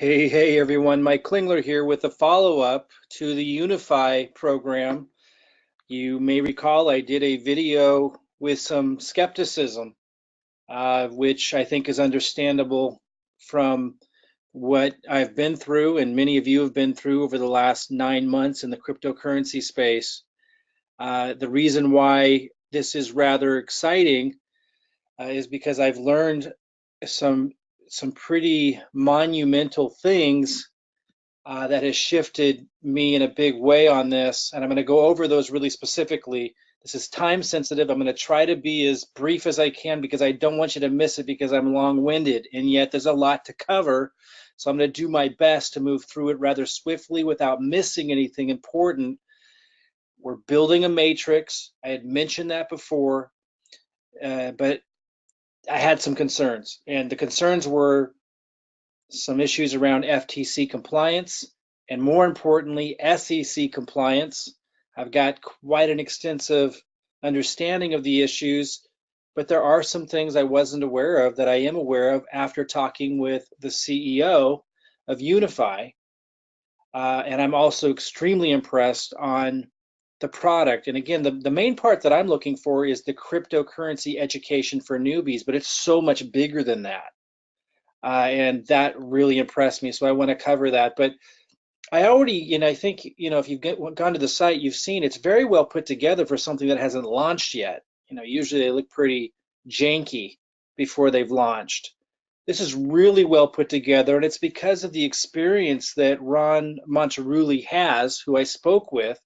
Hey everyone, Mike Klingler here with a follow-up to the Unifii program. You may recall I did a video with some skepticism, which I think is understandable from what I've been through and many of you have been through over the last 9 months in the cryptocurrency space. The reason why this is rather exciting is because I've learned some some pretty monumental things that has shifted me in a big way on this, and I'm going to go over those really specifically. This is time sensitive. I'm going to try to be as brief as I can because I don't want you to miss it because I'm long-winded, and yet there's a lot to cover. So I'm going to do my best to move through it rather swiftly without missing anything important. We're building a matrix. I had mentioned that before, but I had some concerns, and the concerns were some issues around FTC compliance, and more importantly, SEC compliance. I've got quite an extensive understanding of the issues, but there are some things I wasn't aware of that I am aware of after talking with the CEO of Unifii. And I'm also extremely impressed on the product. And again, the main part that I'm looking for is the cryptocurrency education for newbies, but it's so much bigger than that. And that really impressed me. So I want to cover that. But I already, I think, if you've gone to the site, you've seen it's very well put together for something that hasn't launched yet. Usually they look pretty janky before they've launched. This is really well put together, and it's because of the experience that Ron Monterulli has, who I spoke with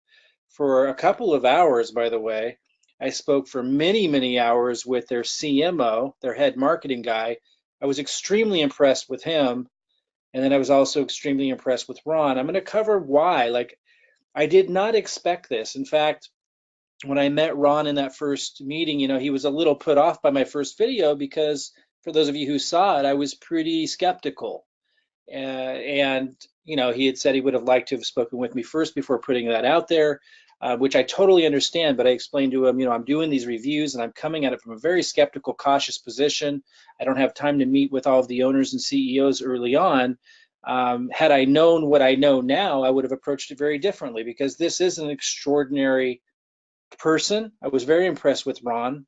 for a couple of hours, by the way. I spoke for many, many hours with their CMO, their head marketing guy. I was extremely impressed with him. And then I was also extremely impressed with Ron. I'm going to cover why. Like, I did not expect this. In fact, when I met Ron in that first meeting, he was a little put off by my first video because for those of you who saw it, I was pretty skeptical. And he had said he would have liked to have spoken with me first before putting that out there, which I totally understand. But I explained to him, I'm doing these reviews and I'm coming at it from a very skeptical, cautious position. I don't have time to meet with all of the owners and CEOs early on. Had I known what I know now, I would have approached it very differently because this is an extraordinary person. I was very impressed with Ron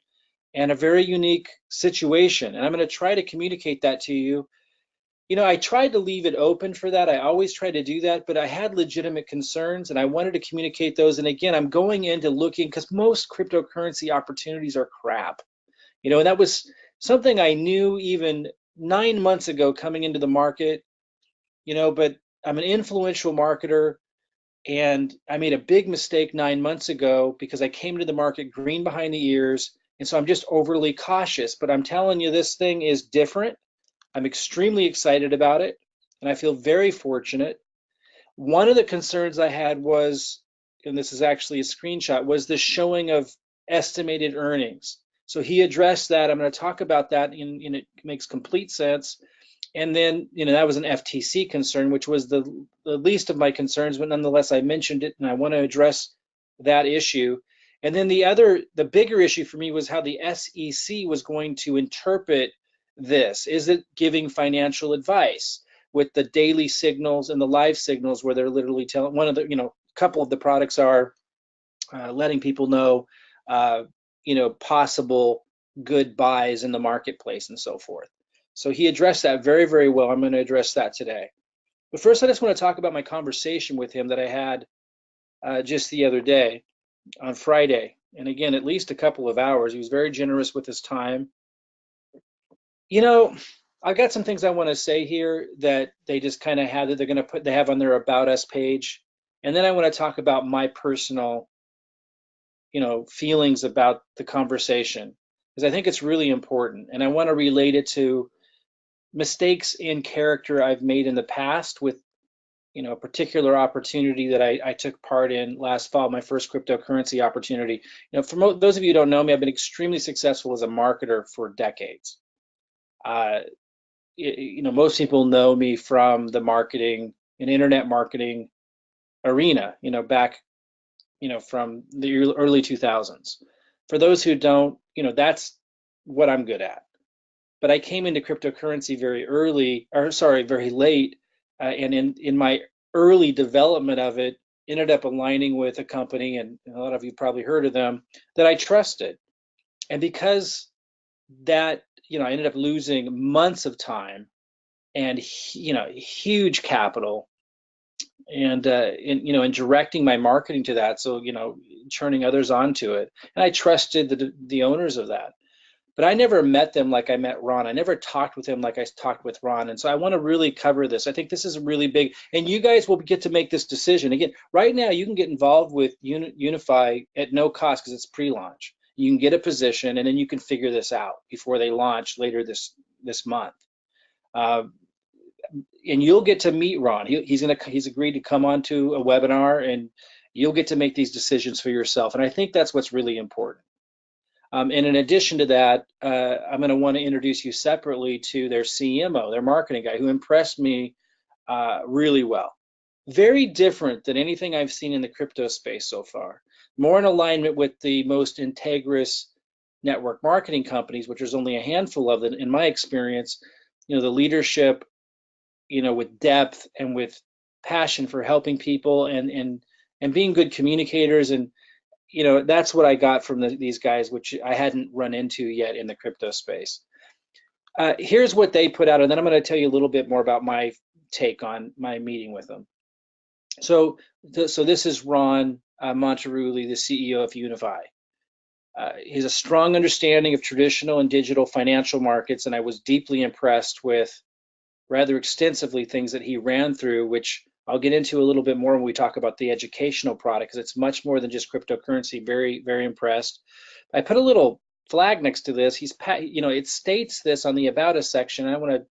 and a very unique situation. And I'm going to try to communicate that to you. I tried to leave it open for that. I always try to do that, but I had legitimate concerns and I wanted to communicate those. And again, I'm going into looking because most cryptocurrency opportunities are crap. And that was something I knew even 9 months ago coming into the market, but I'm an influential marketer and I made a big mistake 9 months ago because I came to the market green behind the ears. And so I'm just overly cautious, but I'm telling you, this thing is different. I'm extremely excited about it, and I feel very fortunate. One of the concerns I had was, and this is actually a screenshot, was the showing of estimated earnings. So he addressed that. I'm going to talk about that, and it makes complete sense. And then, that was an FTC concern, which was the least of my concerns, but nonetheless, I mentioned it, and I want to address that issue. And then the bigger issue for me was how the SEC was going to interpret this. Is it giving financial advice with the daily signals and the live signals where they're literally telling one of the, a couple of the products are letting people know, possible good buys in the marketplace and so forth. So he addressed that very, very well. I'm going to address that today. But first, I just want to talk about my conversation with him that I had just the other day on Friday. And again, at least a couple of hours. He was very generous with his time. I've got some things I want to say here that they just kind of have that they have on their About Us page. And then I want to talk about my personal, feelings about the conversation because I think it's really important. And I want to relate it to mistakes in character I've made in the past with, a particular opportunity that I took part in last fall, my first cryptocurrency opportunity. For those of you who don't know me, I've been extremely successful as a marketer for decades. Most people know me from the marketing and internet marketing arena, back, from the early 2000s. For those who don't, that's what I'm good at. But I came into cryptocurrency very late, and in my early development of it, ended up aligning with a company, and a lot of you probably heard of them, that I trusted. And because that, I ended up losing months of time and huge capital, and in directing my marketing to that, so turning others onto it, and I trusted the owners of that. But I never met them like I met Ron. I never talked with him like I talked with Ron. And so I want to really cover this. I think this is really big. And you guys will get to make this decision. Again, right now, you can get involved with Unifii at no cost because it's pre-launch. You can get a position, and then you can figure this out before they launch later this month. And you'll get to meet Ron. He's agreed to come onto a webinar, and you'll get to make these decisions for yourself. And I think that's what's really important. And in addition to that, I'm going to want to introduce you separately to their CMO, their marketing guy, who impressed me really well. Very different than anything I've seen in the crypto space so far. More in alignment with the most integrous network marketing companies, which there's only a handful of them in my experience. The leadership, with depth and with passion for helping people and being good communicators, and that's what I got from these guys, which I hadn't run into yet in the crypto space. Here's what they put out, and then I'm going to tell you a little bit more about my take on my meeting with them. So this is Ron Monterulli, the CEO of Unifii. He has a strong understanding of traditional and digital financial markets, and I was deeply impressed with rather extensively things that he ran through, which I'll get into a little bit more when we talk about the educational product, because it's much more than just cryptocurrency. Very, very impressed. I put a little flag next to this. It states this on the About Us section. I want to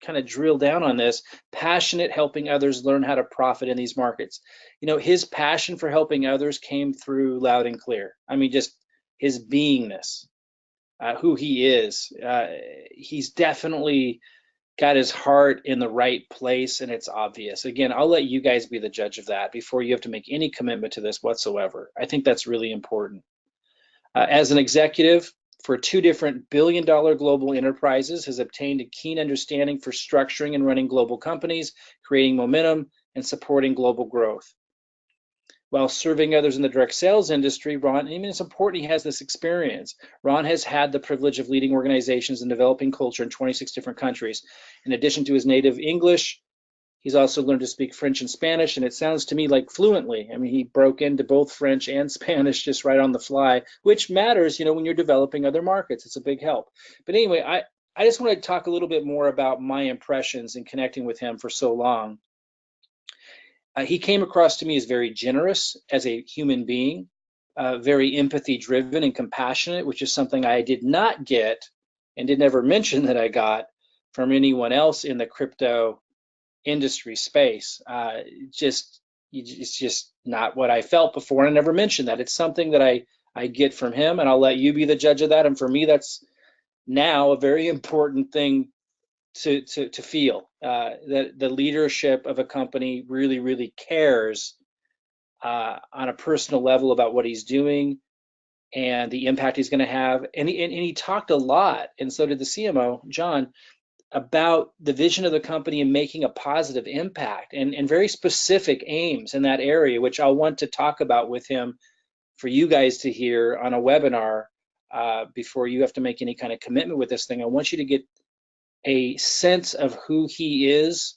kind of drill down on this. Passionate, helping others learn how to profit in these markets. His passion for helping others came through loud and clear. I mean, just his beingness, who he is. He's definitely got his heart in the right place, and it's obvious. Again, I'll let you guys be the judge of that before you have to make any commitment to this whatsoever. I think that's really important. As an executive for 2 different billion-dollar global enterprises, has obtained a keen understanding for structuring and running global companies, creating momentum, and supporting global growth. While serving others in the direct sales industry, Ron, I mean, it's important he has this experience. Ron has had the privilege of leading organizations and developing culture in 26 different countries. In addition to his native English, he's also learned to speak French and Spanish, and it sounds to me like fluently. I mean, he broke into both French and Spanish just right on the fly, which matters, when you're developing other markets. It's a big help. But anyway, I just want to talk a little bit more about my impressions in connecting with him for so long. He came across to me as very generous as a human being, very empathy driven and compassionate, which is something I did not get and did never mention that I got from anyone else in the crypto industry space. It's just not what I felt before, and I never mentioned that. It's something that I get from him, and I'll let you be the judge of that. And for me, that's now a very important thing to feel, that the leadership of a company really cares on a personal level about what he's doing and the impact he's going to have. And he talked a lot, and so did the CMO, John, about the vision of the company and making a positive impact and very specific aims in that area, which I'll want to talk about with him for you guys to hear on a webinar before you have to make any kind of commitment with this thing. I want you to get a sense of who he is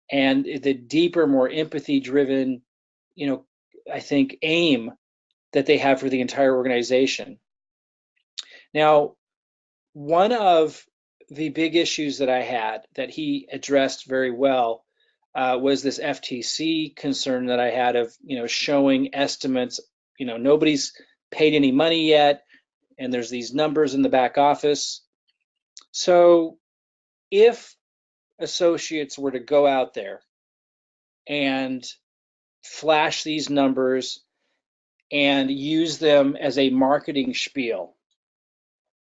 and the deeper, more empathy-driven, I think, aim that they have for the entire organization. Now, one of the big issues that I had that he addressed very well was this FTC concern that I had of, showing estimates. Nobody's paid any money yet, and there's these numbers in the back office. So if associates were to go out there and flash these numbers and use them as a marketing spiel,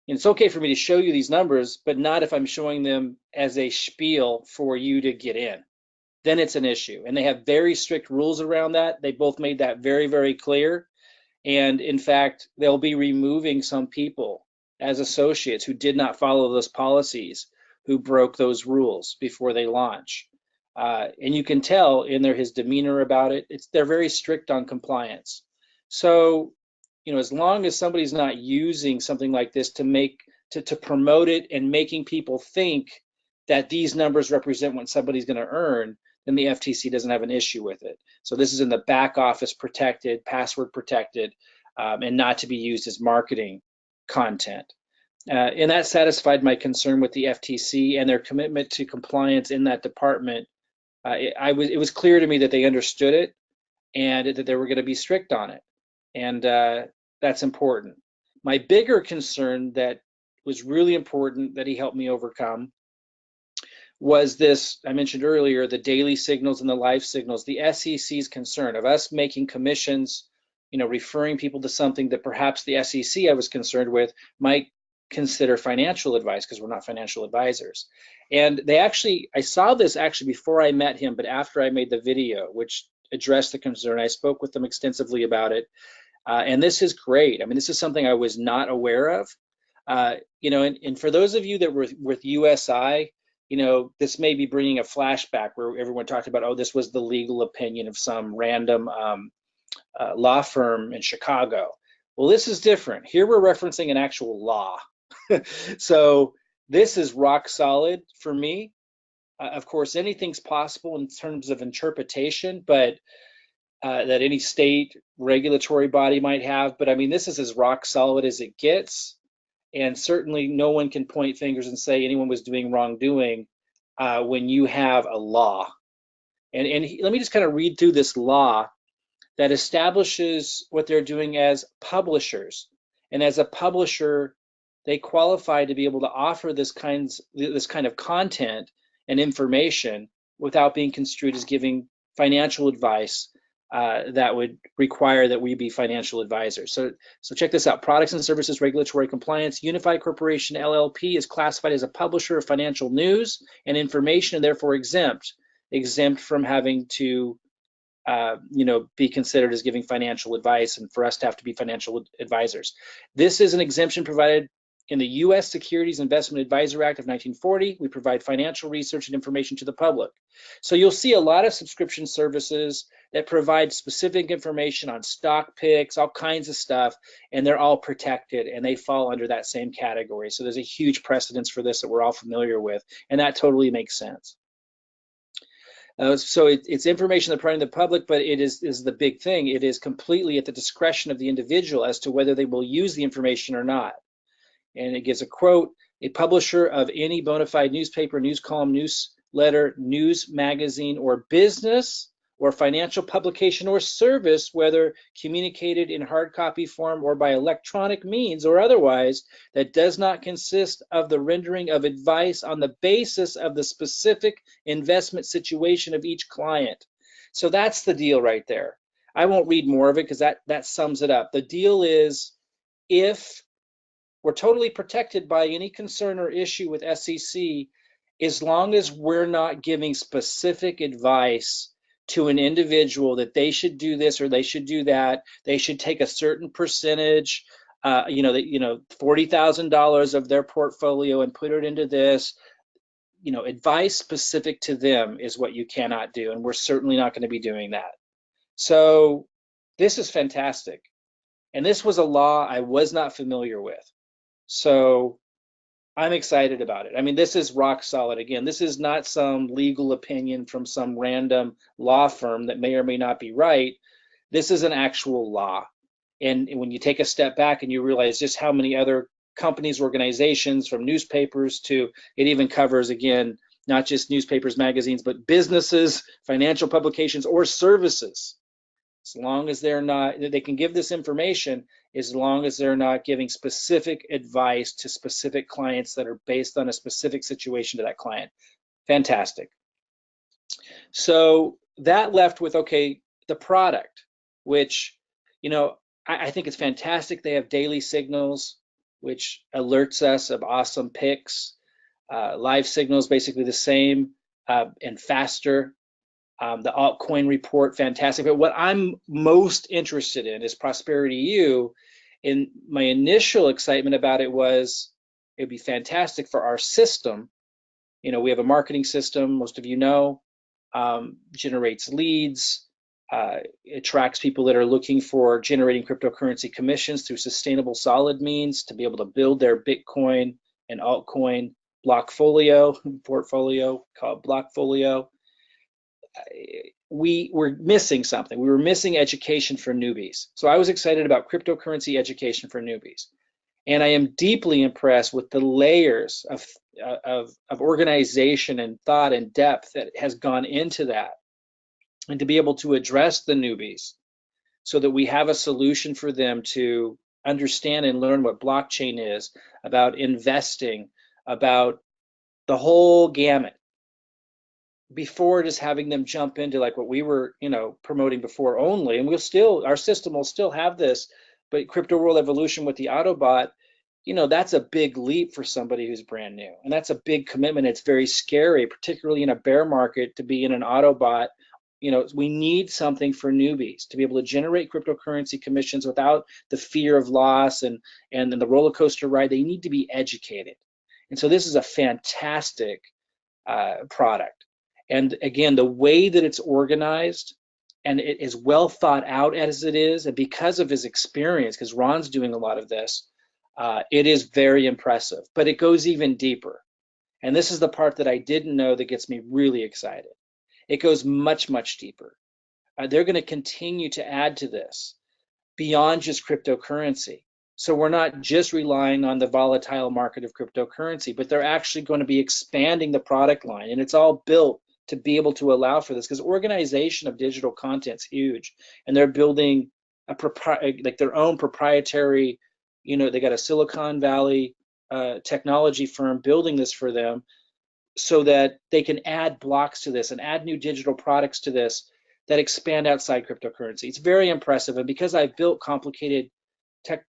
and it's okay for me to show you these numbers, but not if I'm showing them as a spiel for you to get in. Then it's an issue. And they have very strict rules around that. They both made that very, very clear. And in fact, they'll be removing some people as associates who did not follow those policies, who broke those rules before they launch. And you can tell in his demeanor about it. They're very strict on compliance. So, as long as somebody's not using something like this to promote it and making people think that these numbers represent what somebody's going to earn, then the FTC doesn't have an issue with it. So this is in the back office protected, password protected, and not to be used as marketing content. And that satisfied my concern with the FTC and their commitment to compliance in that department. It was clear to me that they understood it and that they were going to be strict on it. And that's important. My bigger concern that was really important that he helped me overcome was this, I mentioned earlier, the daily signals and the live signals, the SEC's concern of us making commissions, referring people to something that perhaps the SEC I was concerned with might consider financial advice because we're not financial advisors. And I saw this actually before I met him, but after I made the video, which addressed the concern. I spoke with them extensively about it. And this is great. I mean, this is something I was not aware of. And for those of you that were with USI, this may be bringing a flashback where everyone talked about, oh, this was the legal opinion of some random law firm in Chicago. Well, this is different. Here we're referencing an actual law. So this is rock solid for me. Of course, anything's possible in terms of interpretation, but that any state regulatory body might have. But I mean, this is as rock solid as it gets. And certainly no one can point fingers and say anyone was doing wrongdoing when you have a law. And let me just kind of read through this law that establishes what they're doing as publishers. And as a publisher, they qualify to be able to offer this kind of content and information without being construed as giving financial advice that would require that we be financial advisors. So check this out. Products and Services Regulatory Compliance. Unifii Corporation LLP is classified as a publisher of financial news and information and therefore exempt from having to be considered as giving financial advice and for us to have to be financial advisors. This is an exemption provided in the U.S. Securities Investment Advisor Act of 1940. We provide financial research and information to the public. So you'll see a lot of subscription services that provide specific information on stock picks, all kinds of stuff, and they're all protected and they fall under that same category. So there's a huge precedence for this that we're all familiar with, and that totally makes sense. So it's information that's provided to the public, but it is the big thing. It is completely at the discretion of the individual as to whether they will use the information or not. And it gives a quote: a publisher of any bona fide newspaper, news column, newsletter, news magazine, or business or financial publication or service, whether communicated in hard copy form or by electronic means or otherwise, that does not consist of the rendering of advice on the basis of the specific investment situation of each client. So that's the deal right there. I won't read more of it because that sums it up. The deal is, if we're totally protected by any concern or issue with SEC, as long as we're not giving specific advice to an individual that they should do this or they should do that, they should take a certain percentage, $40,000 of their portfolio and put it into this. Advice specific to them is what you cannot do, and we're certainly not going to be doing that. So this is fantastic. And this was a law I was not familiar with. So I'm excited about it. I mean, this is rock solid. Again, this is not some legal opinion from some random law firm that may or may not be right. This is an actual law. And when you take a step back and you realize just how many other companies, organizations, from newspapers to, it even covers, again, not just newspapers, magazines, but businesses, financial publications, or services. As long as they can give this information, as long as they're not giving specific advice to specific clients that are based on a specific situation to that client. Fantastic. So that left with, okay, the product, which, I think it's fantastic. They have daily signals, which alerts us of awesome picks. Live signals, basically the same and faster. The altcoin report, fantastic. But what I'm most interested in is Prosperity U. And my initial excitement about it was, it'd be fantastic for our system. We have a marketing system, most of you know. generates leads, attracts people that are looking for generating cryptocurrency commissions through sustainable solid means to be able to build their Bitcoin and altcoin blockfolio portfolio called Blockfolio. We were missing something. We were missing education for newbies. So I was excited about cryptocurrency education for newbies. And I am deeply impressed with the layers of organization and thought and depth that has gone into that. And to be able to address the newbies so that we have a solution for them to understand and learn what blockchain is, about investing, about the whole gamut, before just having them jump into like what we were, promoting before only. And our system will still have this, but crypto world evolution with the Autobot, that's a big leap for somebody who's brand new. And that's a big commitment. It's very scary, particularly in a bear market, to be in an Autobot. We need something for newbies to be able to generate cryptocurrency commissions without the fear of loss and the roller coaster ride. They need to be educated. And so this is a fantastic product. And again, the way that it's organized and it is well thought out as it is, and because of his experience, because Ron's doing a lot of this, it is very impressive, but it goes even deeper. And this is the part that I didn't know that gets me really excited. It goes much, much deeper. They're going to continue to add to this beyond just cryptocurrency. So we're not just relying on the volatile market of cryptocurrency, but they're actually going to be expanding the product line. And it's all built to be able to allow for this, because organization of digital content is huge. And they're building their own proprietary, they got a Silicon Valley technology firm building this for them, so that they can add blocks to this and add new digital products to this that expand outside cryptocurrency. It's very impressive. And because I've built complicated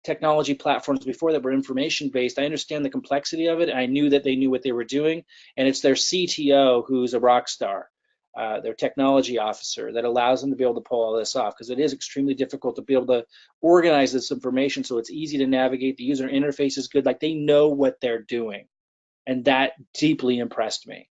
technology platforms before that were information based, I understand the complexity of it. And I knew that they knew what they were doing. And it's their CTO who's a rock star, their technology officer, that allows them to be able to pull all this off, because it is extremely difficult to be able to organize this information so it's easy to navigate. The user interface is good. Like, they know what they're doing. And that deeply impressed me.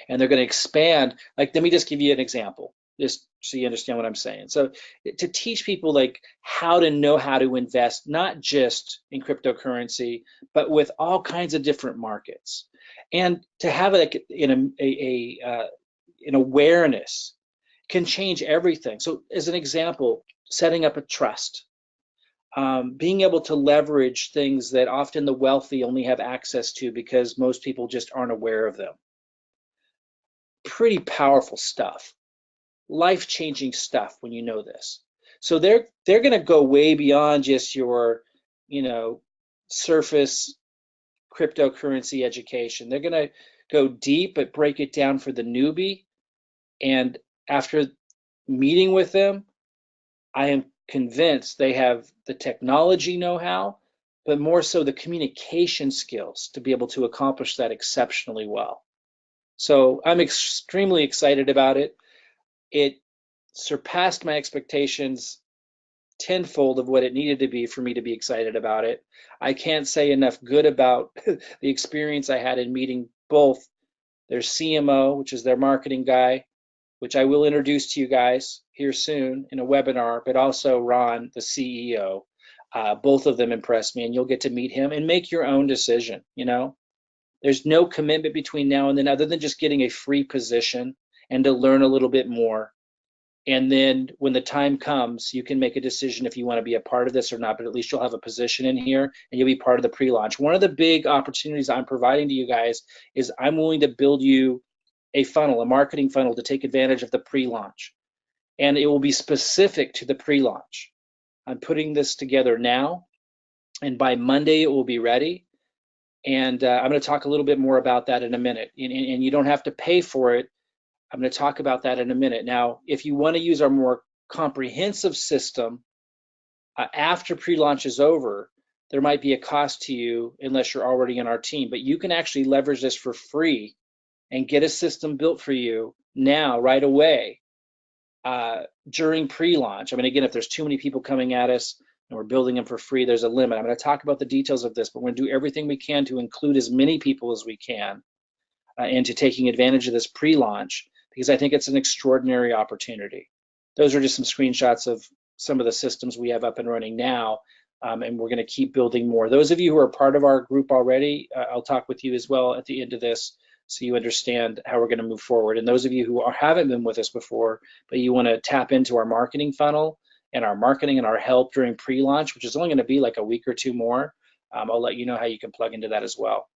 And they're going to expand. Like, let me just give you an example, just so you understand what I'm saying. So to teach people like how to know how to invest, not just in cryptocurrency, but with all kinds of different markets, and to have it in an awareness can change everything. So as an example, setting up a trust. Being able to leverage things that often the wealthy only have access to because most people just aren't aware of them. Pretty powerful stuff, life-changing stuff when you know this. So they're going to go way beyond just your, surface cryptocurrency education. They're going to go deep, but break it down for the newbie. And after meeting with them, I am convinced they have the technology know-how, but more so the communication skills to be able to accomplish that exceptionally well. So I'm extremely excited about it. It surpassed my expectations tenfold of what it needed to be for me to be excited about it. I can't say enough good about the experience I had in meeting both their CMO, which is their marketing guy, which I will introduce to you guys here soon in a webinar, but also Ron, the CEO. Both of them impressed me, and you'll get to meet him and make your own decision. There's no commitment between now and then other than just getting a free position and to learn a little bit more. And then when the time comes, you can make a decision if you want to be a part of this or not, but at least you'll have a position in here and you'll be part of the pre-launch. One of the big opportunities I'm providing to you guys is I'm willing to build you a funnel, a marketing funnel, to take advantage of the pre-launch. And it will be specific to the pre-launch. I'm putting this together now, and by Monday it will be ready. And I'm going to talk a little bit more about that in a minute. And you don't have to pay for it. I'm going to talk about that in a minute. Now, if you want to use our more comprehensive system after pre-launch is over, there might be a cost to you unless you're already in our team. But you can actually leverage this for free and get a system built for you now, right away, during pre-launch. I mean, again, if there's too many people coming at us and we're building them for free, there's a limit. I'm going to talk about the details of this, but we're going to do everything we can to include as many people as we can into taking advantage of this pre-launch. because I think it's an extraordinary opportunity. Those are just some screenshots of some of the systems we have up and running now, and we're going to keep building more. Those of you who are part of our group already, I'll talk with you as well at the end of this so you understand how we're going to move forward. And those of you who haven't been with us before, but you want to tap into our marketing funnel and our marketing and our help during pre-launch, which is only going to be like a week or two more, I'll let you know how you can plug into that as well.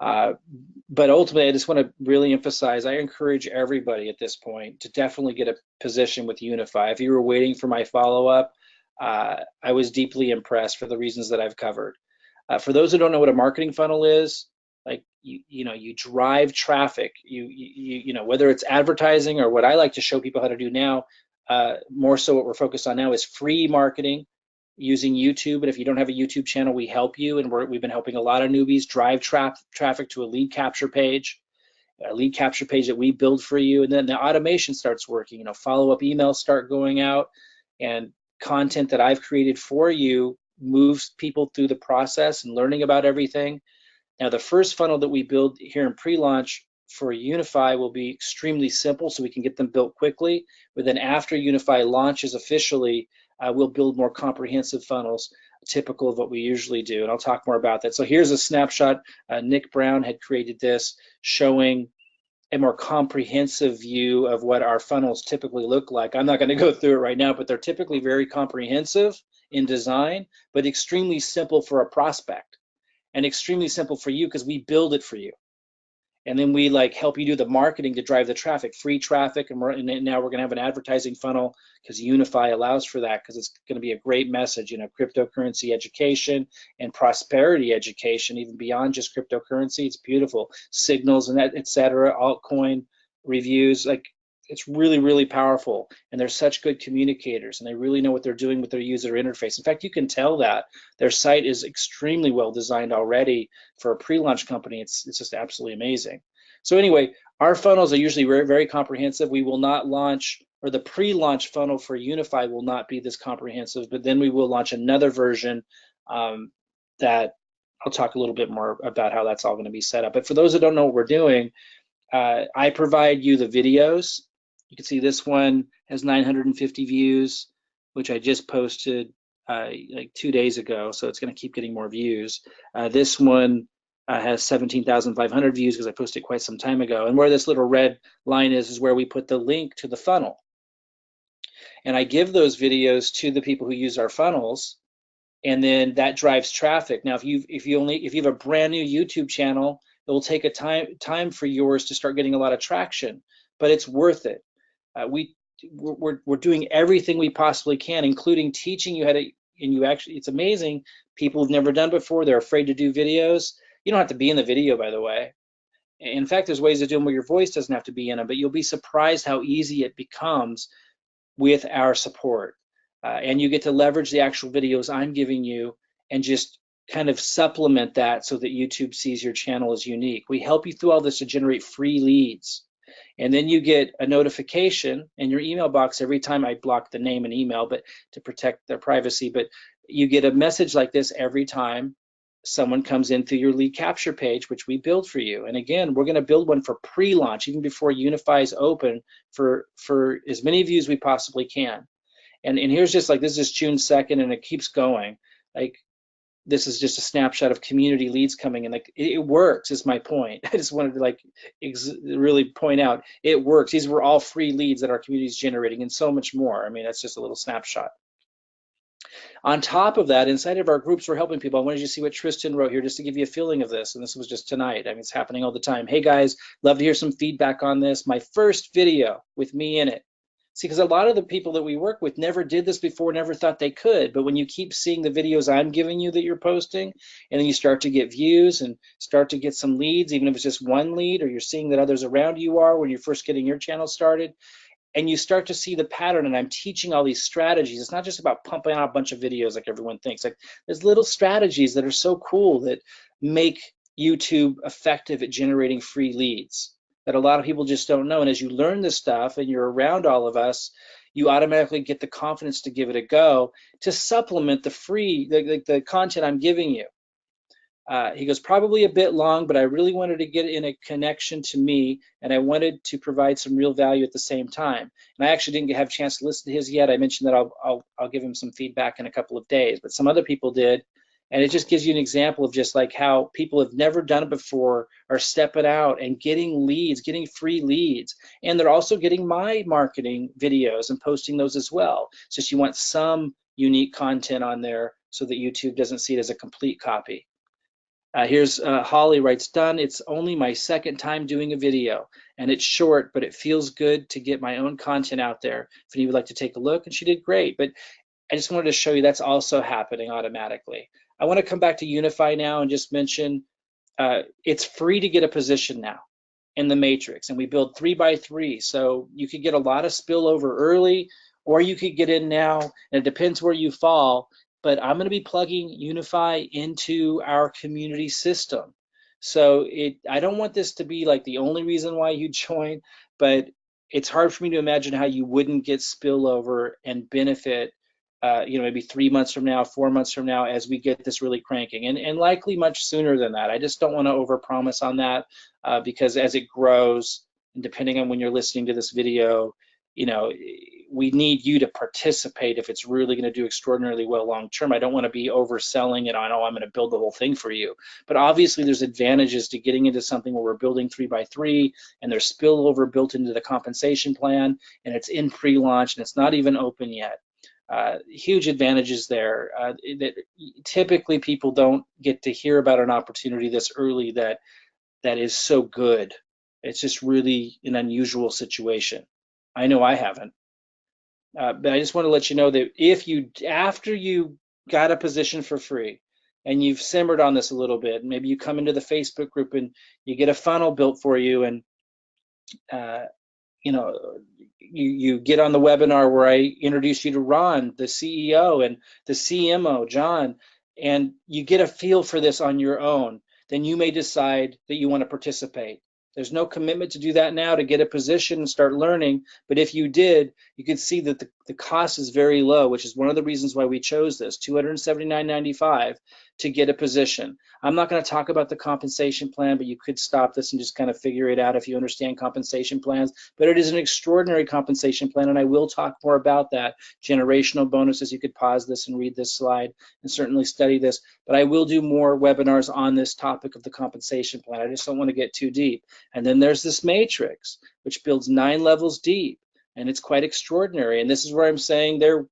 But ultimately, I just want to really emphasize, I encourage everybody at this point to definitely get a position with Unifii. If you were waiting for my follow-up, I was deeply impressed for the reasons that I've covered. For those who don't know what a marketing funnel is, like you drive traffic. You know, whether it's advertising or what I like to show people how to do now. More so, what we're focused on now is free marketing using YouTube. And if you don't have a YouTube channel, we help you. And we've been helping a lot of newbies drive traffic to a lead capture page that we build for you. And then the automation starts working. You know, follow-up emails start going out, and content that I've created for you moves people through the process and learning about everything. Now, the first funnel that we build here in pre-launch for Unifii will be extremely simple, so we can get them built quickly. But then after Unifii launches officially, we'll build more comprehensive funnels, typical of what we usually do. And I'll talk more about that. So here's a snapshot. Nick Brown had created this, showing a more comprehensive view of what our funnels typically look like. I'm not going to go through it right now, but they're typically very comprehensive in design, but extremely simple for a prospect, and extremely simple for you because we build it for you. And then we like help you do the marketing to drive the traffic, free traffic, and now we're going to have an advertising funnel because Unifii allows for that, because it's going to be a great message, you know, cryptocurrency education and prosperity education, even beyond just cryptocurrency. It's beautiful. Signals and that, etc. Altcoin reviews, like it's really, really powerful. And they're such good communicators, and they really know what they're doing with their user interface. In fact, you can tell that their site is extremely well designed already for a pre-launch company. It's just absolutely amazing. So anyway, our funnels are usually very, very comprehensive. We will not launch, or the pre-launch funnel for Unifii will not be this comprehensive, but then we will launch another version that I'll talk a little bit more about how that's all going to be set up. But for those that don't know what we're doing, I provide you the videos. You can see this one has 950 views, which I just posted like 2 days ago, so it's going to keep getting more views. This one has 17,500 views because I posted it quite some time ago. And where this little red line is where we put the link to the funnel. And I give those videos to the people who use our funnels, and then that drives traffic. Now, if you have a brand new YouTube channel, it will take a time for yours to start getting a lot of traction, but it's worth it. We're doing everything we possibly can, including teaching you how to, and you actually, it's amazing, people who've never done before, they're afraid to do videos. You don't have to be in the video, by the way. In fact, there's ways of doing where your voice doesn't have to be in them, but you'll be surprised how easy it becomes with our support. And you get to leverage the actual videos I'm giving you and just kind of supplement that so that YouTube sees your channel as unique. We help you through all this to generate free leads. And then you get a notification in your email box every time. I block the name and email, but to protect their privacy. But you get a message like this every time someone comes in through your lead capture page, which we build for you. And again, we're going to build one for pre-launch, even before Unifii is open, for as many views as we possibly can. And here's just like, this is June 2nd, and it keeps going. Like, this is just a snapshot of community leads coming in. Like, it works, is my point. I just wanted to like really point out it works. These were all free leads that our community is generating, and so much more. I mean, that's just a little snapshot. On top of that, inside of our groups, we're helping people. I wanted you to see what Tristan wrote here just to give you a feeling of this. And this was just tonight. I mean, it's happening all the time. Hey guys, love to hear some feedback on this. My first video with me in it. See, because a lot of the people that we work with never did this before, never thought they could. But when you keep seeing the videos I'm giving you that you're posting, and then you start to get views and start to get some leads, even if it's just one lead, or you're seeing that others around you are when you're first getting your channel started, and you start to see the pattern. And I'm teaching all these strategies. It's not just about pumping out a bunch of videos like everyone thinks. Like, there's little strategies that are so cool that make YouTube effective at generating free leads that a lot of people just don't know. And as you learn this stuff and you're around all of us, you automatically get the confidence to give it a go, to supplement the free, the content I'm giving you. He goes, probably a bit long, but I really wanted to get in a connection to me, and I wanted to provide some real value at the same time. And I actually didn't have a chance to listen to his yet. I mentioned that I'll give him some feedback in a couple of days, but some other people did. And it just gives you an example of just like how people have never done it before are stepping out and getting leads, getting free leads. And they're also getting my marketing videos and posting those as well. It's just you want some unique content on there so that YouTube doesn't see it as a complete copy. Here's Holly writes, done. It's only my second time doing a video, and it's short, but it feels good to get my own content out there. If any would like to take a look, and she did great. But I just wanted to show you that's also happening automatically. I want to come back to Unifii now and just mention it's free to get a position now in the matrix, and we build 3x3, so you could get a lot of spillover early, or you could get in now, and it depends where you fall. But I'm going to be plugging Unifii into our community system, so I don't want this to be like the only reason why you join, but it's hard for me to imagine how you wouldn't get spillover and benefit, maybe 3 months from now, 4 months from now, as we get this really cranking, and likely much sooner than that. I just don't want to overpromise on that, because as it grows, and depending on when you're listening to this video, we need you to participate if it's really going to do extraordinarily well long term. I don't want to be overselling it on, oh, I'm going to build the whole thing for you. But obviously there's advantages to getting into something where we're building 3x3, and there's spillover built into the compensation plan, and it's in pre-launch, and it's not even open yet. Huge advantages there that typically people don't get to hear about an opportunity this early that is so good. It's just really an unusual situation. I know I haven't. But I just want to let you know that after you got a position for free and you've simmered on this a little bit, maybe you come into the Facebook group and you get a funnel built for you, and you get on the webinar where I introduce you to Ron, the CEO, and the CMO, John, and you get a feel for this on your own, then you may decide that you want to participate. There's no commitment to do that now to get a position and start learning, but if you did, you could see that the cost is very low, which is one of the reasons why we chose this, $279.95 to get a position. I'm not going to talk about the compensation plan, but you could stop this and just kind of figure it out if you understand compensation plans. But it is an extraordinary compensation plan, and I will talk more about that. Generational bonuses, you could pause this and read this slide and certainly study this, but I will do more webinars on this topic of the compensation plan. I just don't want to get too deep. And then there's this matrix, which builds 9 levels deep, and it's quite extraordinary. And this is where I'm saying there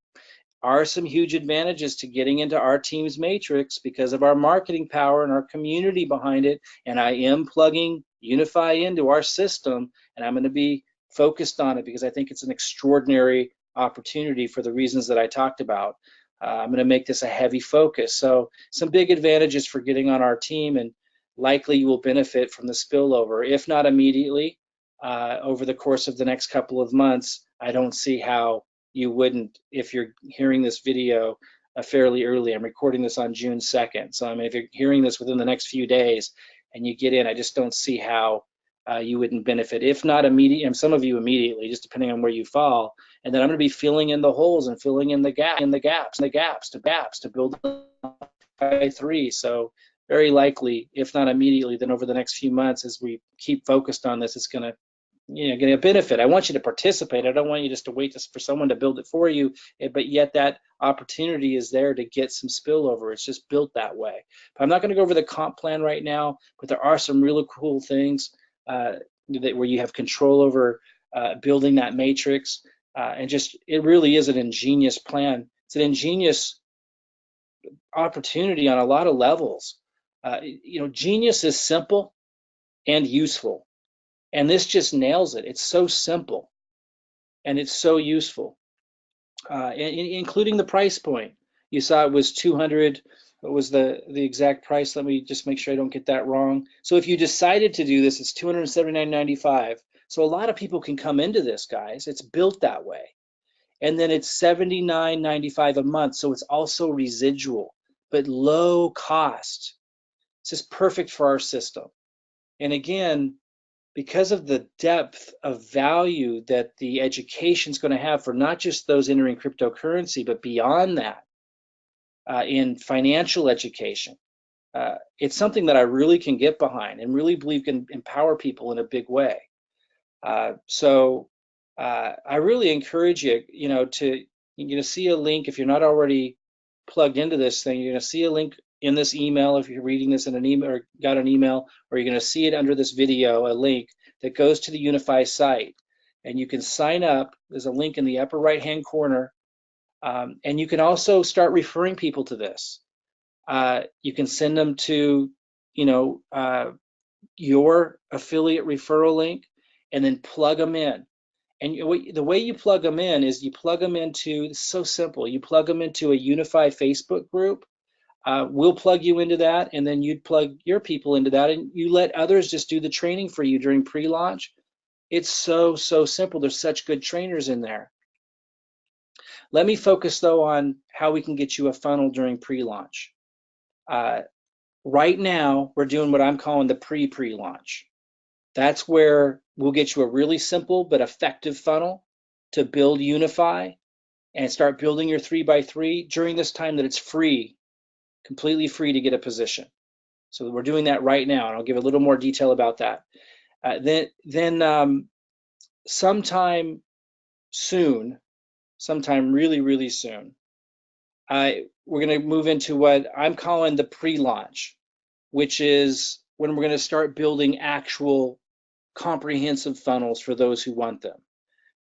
are some huge advantages to getting into our team's matrix because of our marketing power and our community behind it. And I am plugging Unifii into our system, and I'm going to be focused on it because I think it's an extraordinary opportunity for the reasons that I talked about. I'm going to make this a heavy focus. So some big advantages for getting on our team, and likely you will benefit from the spillover, if not immediately, over the course of the next couple of months. I don't see how you wouldn't if you're hearing this video fairly early. I'm recording this on June 2nd. So I mean, if you're hearing this within the next few days and you get in, I just don't see how you wouldn't benefit, if not immediately, and some of you immediately, just depending on where you fall. And then I'm going to be filling in the holes and filling in the gaps to build by 3. So very likely, if not immediately, then over the next few months, as we keep focused on this, it's going to get a benefit. I want you to participate. I don't want you just to wait for someone to build it for you, but yet that opportunity is there to get some spillover. It's just built that way. But I'm not going to go over the comp plan right now, but there are some really cool things where you have control over building that matrix, and just it really is an ingenious plan. It's an ingenious opportunity on a lot of levels. Genius is simple and useful. And this just nails it. It's so simple and it's so useful, including the price point. You saw it was 200. What was the exact price? Let me just make sure I don't get that wrong. So if you decided to do this, it's $279.95. So a lot of people can come into this, guys. It's built that way. And then it's $79.95 a month. So it's also residual, but low cost. It's just perfect for our system. And again, because of the depth of value that the education is going to have for not just those entering cryptocurrency, but beyond that, in financial education, it's something that I really can get behind and really believe can empower people in a big way. I really encourage you, you're going to see a link if you're not already plugged into this thing. You're going to see a link in this email if you're reading this in an email or got an email, or you're going to see it under this video, a link that goes to the Unifii site, and you can sign up. There's a link in the upper right-hand corner, and you can also start referring people to this. You can send them to, your affiliate referral link, and then plug them in. And the way you plug them in is you plug them into, it's so simple, you plug them into a Unifii Facebook group. We'll plug you into that, and then you'd plug your people into that, and you let others just do the training for you during pre-launch. It's so simple. There's such good trainers in there. Let me focus, though, on how we can get you a funnel during pre-launch. Right now, we're doing what I'm calling the pre-launch. That's where we'll get you a really simple but effective funnel to build Unifii and start building your 3x3 during this time that it's free, completely free to get a position. So we're doing that right now, and I'll give a little more detail about that. Then sometime soon, sometime really soon, we're going to move into what I'm calling the pre-launch, which is when we're going to start building actual comprehensive funnels for those who want them.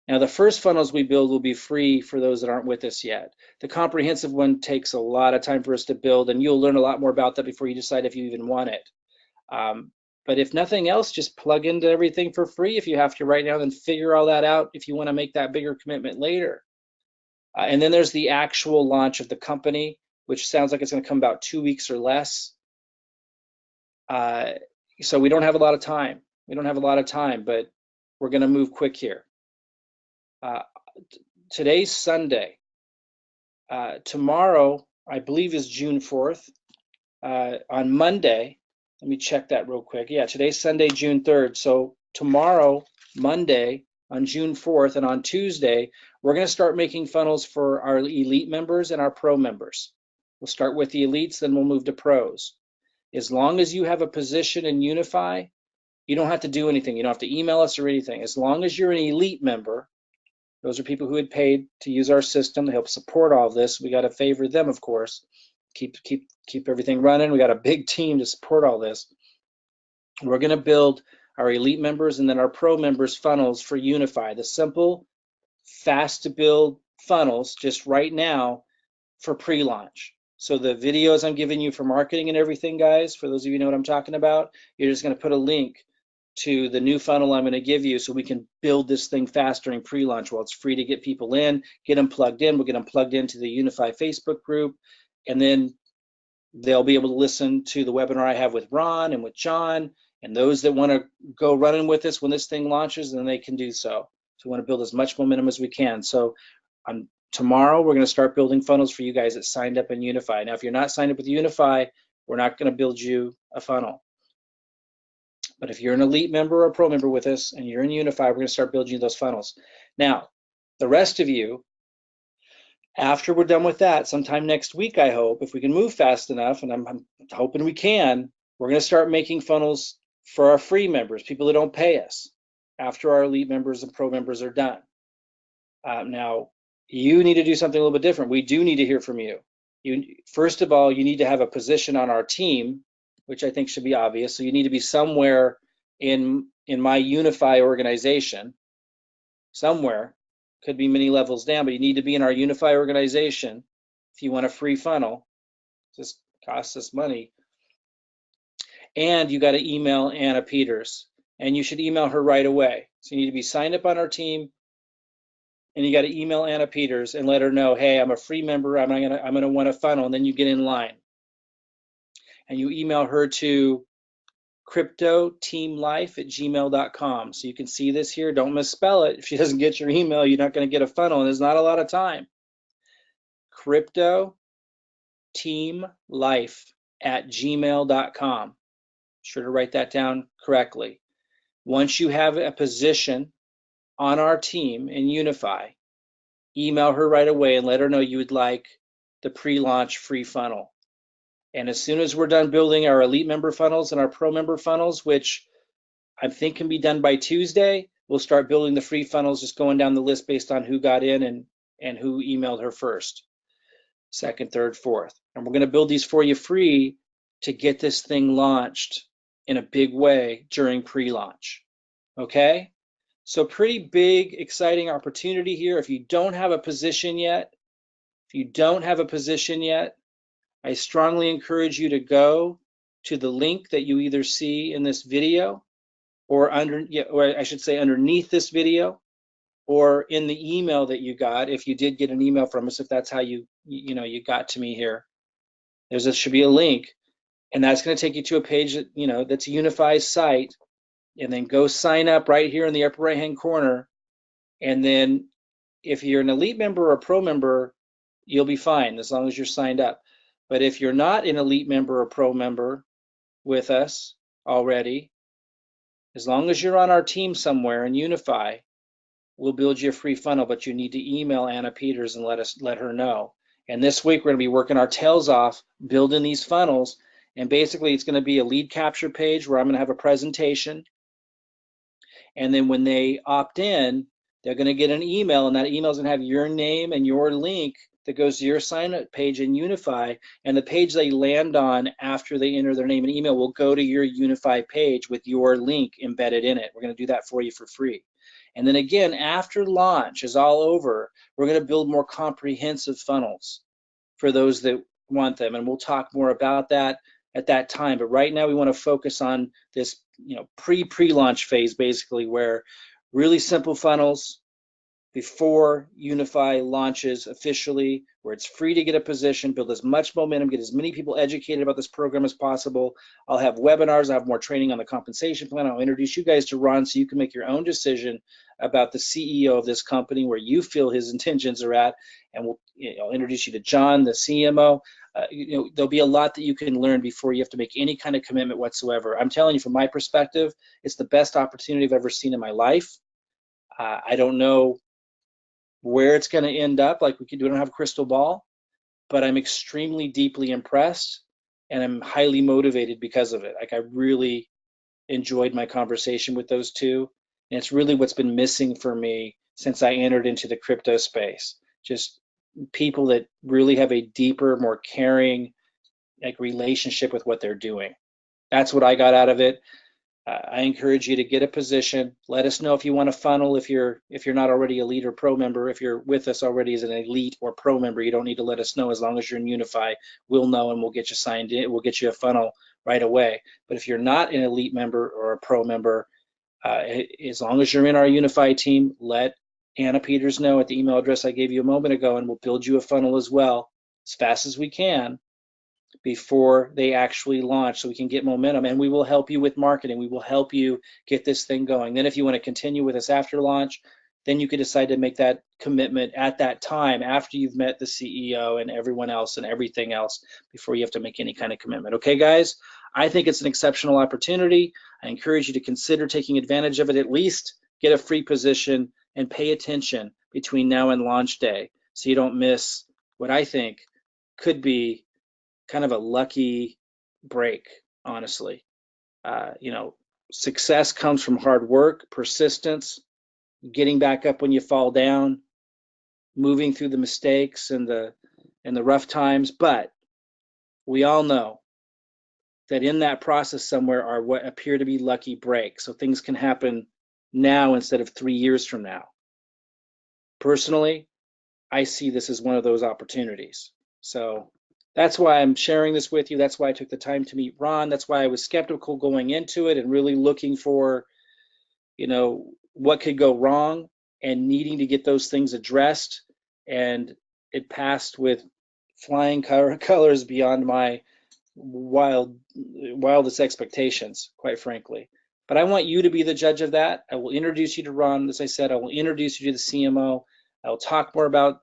Now, the first funnels we build will be free for those that aren't with us yet. The comprehensive one takes a lot of time for us to build, and you'll learn a lot more about that before you decide if you even want it. But if nothing else, just plug into everything for free if you have to right now, then figure all that out if you want to make that bigger commitment later. And then there's the actual launch of the company, which sounds like it's going to come about 2 weeks or less. So we don't have a lot of time. We don't have a lot of time, but we're going to move quick here. Today's Sunday. Tomorrow, I believe, is June 4th. On Monday, let me check that real quick. Yeah, today's Sunday, June 3rd. So tomorrow, Monday, on June 4th, and on Tuesday, we're going to start making funnels for our elite members and our pro members. We'll start with the elites, then we'll move to pros. As long as you have a position in Unifii, you don't have to do anything. You don't have to email us or anything. As long as you're an elite member, those are people who had paid to use our system to help support all of this. We got to favor them, of course. Keep everything running. We got a big team to support all this. We're going to build our elite members and then our pro members funnels for Unifii. The simple, fast to build funnels just right now for pre-launch. So the videos I'm giving you for marketing and everything, guys, for those of you who know what I'm talking about, you're just going to put a link to the new funnel I'm going to give you so we can build this thing fast during pre-launch while it's free to get people in, get them plugged in. We'll get them plugged into the Unifii Facebook group, and then they'll be able to listen to the webinar I have with Ron and with John, and those that want to go running with us when this thing launches, then they can do so. So we want to build as much momentum as we can. So tomorrow, we're going to start building funnels for you guys that signed up in Unifii. Now, if you're not signed up with Unifii, we're not going to build you a funnel. But if you're an elite member or a pro member with us and you're in Unifii, we're going to start building you those funnels. Now, the rest of you, after we're done with that, sometime next week, I hope, if we can move fast enough, and I'm hoping we can, we're going to start making funnels for our free members, people that don't pay us, after our elite members and pro members are done. Now, you need to do something a little bit different. We do need to hear from you. First of all, you need to have a position on our team, which I think should be obvious. So you need to be somewhere in my Unifii organization, somewhere. Could be many levels down, but you need to be in our Unifii organization if you want a free funnel. Just costs us money. And you got to email Anna Peters, and you should email her right away. So you need to be signed up on our team, and you got to email Anna Peters and let her know, hey, I'm a free member. I'm gonna want a funnel, and then you get in line. And you email her to cryptoteamlife@gmail.com. So you can see this here. Don't misspell it. If she doesn't get your email, you're not going to get a funnel, and there's not a lot of time. cryptoteamlife@gmail.com. Sure to write that down correctly. Once you have a position on our team in Unifii, email her right away and let her know you would like the pre-launch free funnel. And as soon as we're done building our elite member funnels and our pro member funnels, which I think can be done by Tuesday, we'll start building the free funnels, just going down the list based on who got in and who emailed her first, second, third, fourth. And we're going to build these for you free to get this thing launched in a big way during pre-launch. Okay? So pretty big, exciting opportunity here. If you don't have a position yet, I strongly encourage you to go to the link that you either see in this video or or I should say underneath this video, or in the email that you got, if you did get an email from us, if that's how you got to me here. Should be a link, and that's going to take you to a page that, that's Unifi's site, and then go sign up right here in the upper right hand corner. And then if you're an elite member or a pro member, you'll be fine as long as you're signed up. But if you're not an elite member or pro member with us already, as long as you're on our team somewhere in Unify, we'll build you a free funnel, but you need to email Anna Peters and let her know. And this week we're going to be working our tails off building these funnels. And basically it's going to be a lead capture page where I'm going to have a presentation. And then when they opt in, they're going to get an email, and that email is going to have your name and your link that goes to your sign up page in Unify. And the page they land on after they enter their name and email will go to your Unify page with your link embedded in it. We're going to do that for you for free. And then again, after launch is all over, we're going to build more comprehensive funnels for those that want them. And we'll talk more about that at that time. But right now we want to focus on this, pre-launch phase, basically, where really simple funnels before Unify launches officially, where it's free to get a position, build as much momentum, get as many people educated about this program as possible. I'll have webinars, I'll have more training on the compensation plan. I'll introduce you guys to Ron so you can make your own decision about the CEO of this company, where you feel his intentions are at. And I'll introduce you to John, the CMO. There'll be a lot that you can learn before you have to make any kind of commitment whatsoever. I'm telling you, from my perspective, it's the best opportunity I've ever seen in my life. I don't know where it's going to end up. We don't have a crystal ball, but I'm extremely deeply impressed, and I'm highly motivated because of it. I really enjoyed my conversation with those two, and it's really what's been missing for me since I entered into the crypto space. Just people that really have a deeper, more caring, relationship with what they're doing. That's what I got out of it. I encourage you to get a position. Let us know if you want a funnel. If you're not already a elite or pro member, if you're with us already as an elite or pro member, you don't need to let us know. As long as you're in Unify, we'll know and we'll get you signed in. We'll get you a funnel right away. But if you're not an elite member or a pro member, as long as you're in our Unify team, let Anna Peters know at the email address I gave you a moment ago, and we'll build you a funnel as well as fast as we can before they actually launch, so we can get momentum. And we will help you with marketing. We will help you get this thing going. Then if you want to continue with us after launch, then you could decide to make that commitment at that time after you've met the CEO and everyone else and everything else, before you have to make any kind of commitment. Okay, guys? I think it's an exceptional opportunity. I encourage you to consider taking advantage of it. At least get a free position and pay attention between now and launch day, so you don't miss what I think could be kind of a lucky break, honestly. Success comes from hard work, persistence, getting back up when you fall down, moving through the mistakes and the rough times. But we all know that in that process somewhere are what appear to be lucky breaks. So things can happen now instead of 3 years from now. Personally, I see this as one of those opportunities. So that's why I'm sharing this with you. That's why I took the time to meet Ron. That's why I was skeptical going into it and really looking for, what could go wrong and needing to get those things addressed. And it passed with flying colors beyond my wildest expectations, quite frankly. But I want you to be the judge of that. I will introduce you to Ron. As I said, I will introduce you to the CMO. I will talk more about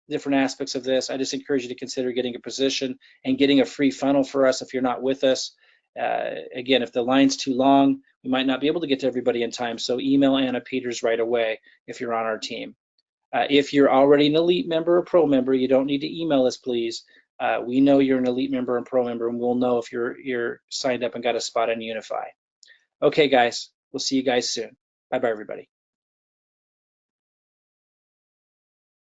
different aspects of this. I just encourage you to consider getting a position and getting a free funnel for us if you're not with us. Again, if the line's too long, we might not be able to get to everybody in time. So email Anna Peters right away if you're on our team. If you're already an elite member or pro member, you don't need to email us, please. We know you're an elite member and pro member, and we'll know if you're signed up and got a spot on Unifii. Okay, guys, we'll see you guys soon. Bye bye, everybody.